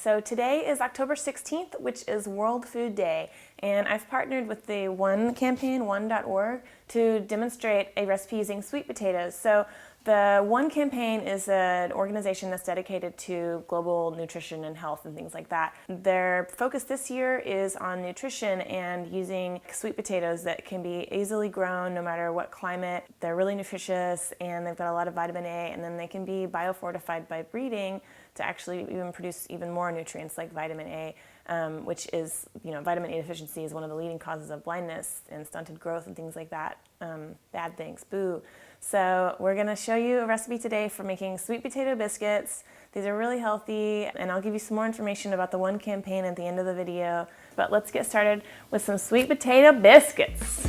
So today is October 16th, which is World Food Day, and I've partnered with the One campaign, one.org, to demonstrate a recipe using sweet potatoes. So the One campaign is an organization that's dedicated to global nutrition and health and things like that. Their focus this year is on nutrition and using sweet potatoes that can be easily grown no matter what climate. They're really nutritious and they've got a lot of vitamin A, and then they can be biofortified by breeding to actually even produce even more nutrients like vitamin A, which is, vitamin A deficiency is one of the leading causes of blindness and stunted growth and things like that. Bad things, boo. So we're gonna show you a recipe today for making sweet potato biscuits. These are really healthy, and I'll give you some more information about the One campaign at the end of the video. But let's get started with some sweet potato biscuits.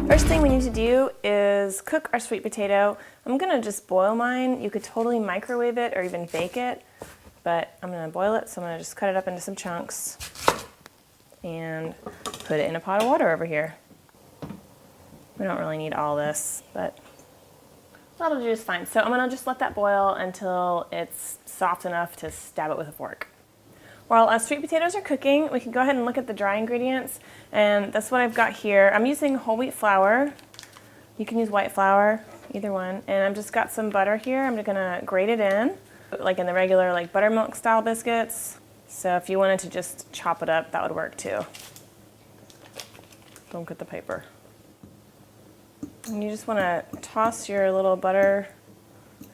First thing we need to do is cook our sweet potato. I'm gonna just boil mine. You could totally microwave it or even bake it, but I'm gonna boil it, so I'm gonna just cut it up into some chunks and put it in a pot of water over here. We don't really need all this, but that'll do just fine. So I'm gonna just let that boil until it's soft enough to stab it with a fork. While our sweet potatoes are cooking, we can go ahead and look at the dry ingredients, and that's what I've got here. I'm using whole wheat flour. You can use white flour, either one. And I've just got some butter here. I'm gonna grate it in, like in the regular buttermilk style biscuits. So if you wanted to just chop it up, that would work too. Don't cut the paper. And you just wanna toss your little butter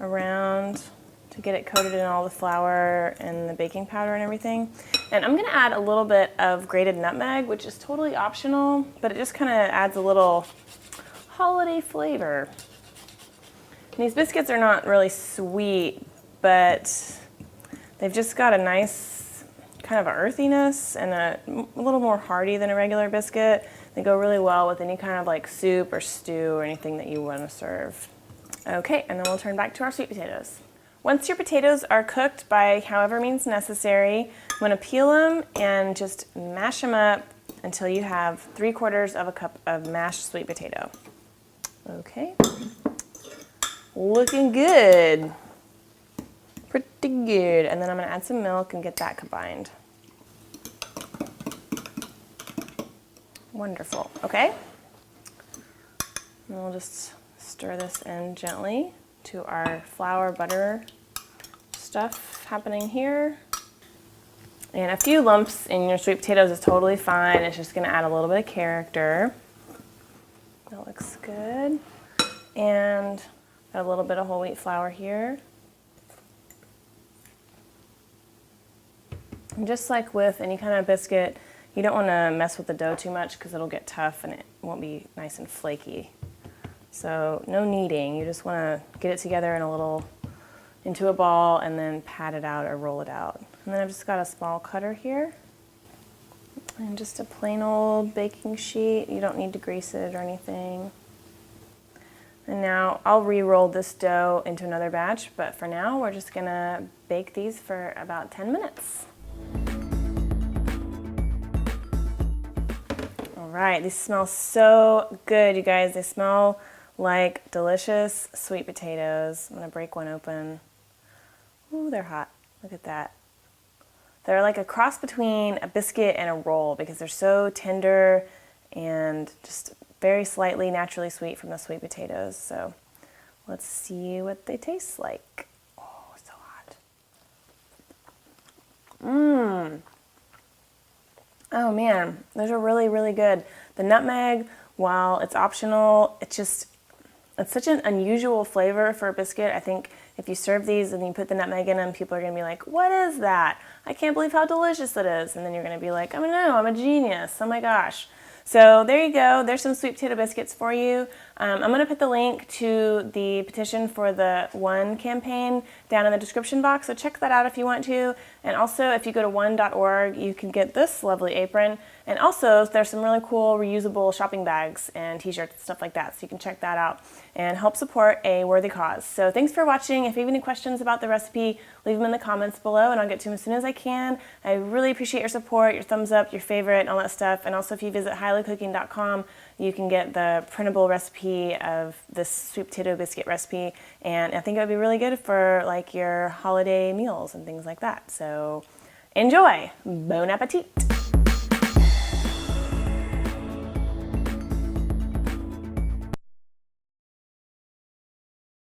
around to get it coated in all the flour and the baking powder and everything. And I'm gonna add a little bit of grated nutmeg, which is totally optional, but it just kind of adds a little holiday flavor. And these biscuits are not really sweet, but they've just got a nice kind of earthiness and a little more hearty than a regular biscuit. They go really well with any kind of soup or stew or anything that you want to serve. Okay, and then we'll turn back to our sweet potatoes. Once your potatoes are cooked by however means necessary, I'm going to peel them and just mash them up until you have 3/4 of a cup of mashed sweet potato. Okay, looking good, pretty good. And then I'm going to add some milk and get that combined. Wonderful. Okay, and we'll just stir this in gently to our flour butter stuff happening here. And a few lumps in your sweet potatoes is totally fine. It's just gonna add a little bit of character. That looks good. And got a little bit of whole wheat flour here. And just like with any kind of biscuit, you don't wanna mess with the dough too much because it'll get tough and it won't be nice and flaky. So no kneading, you just want to get it together into a ball and then pat it out or roll it out. And then I've just got a small cutter here and just a plain old baking sheet. You don't need to grease it or anything. And now I'll re-roll this dough into another batch, but for now we're just gonna bake these for about 10 minutes. All right, these smell so good, you guys. They smell like delicious sweet potatoes. I'm gonna break one open. Ooh, they're hot. Look at that. They're like a cross between a biscuit and a roll because they're so tender and just very slightly naturally sweet from the sweet potatoes. So let's see what they taste like. Oh, so hot. Mmm. Oh man, those are really, really good. The nutmeg, while it's optional, it's such an unusual flavor for a biscuit. I think if you serve these and you put the nutmeg in them, people are gonna be like, what is that? I can't believe how delicious it is. And then you're gonna be like, oh no, I'm a genius, oh my gosh. So there you go, there's some sweet potato biscuits for you. I'm gonna put the link to the petition for the One campaign down in the description box, so check that out if you want to. And also, if you go to one.org, you can get this lovely apron. And also, there's some really cool reusable shopping bags and t-shirts and stuff like that, so you can check that out and help support a worthy cause. So thanks for watching. If you have any questions about the recipe, leave them in the comments below and I'll get to them as soon as I can. I really appreciate your support, your thumbs up, your favorite, and all that stuff. And also, if you visit hilahcooking.com, you can get the printable recipe of this sweet potato biscuit recipe, and I think it would be really good for like your holiday meals and things like that. So enjoy! Bon appetit!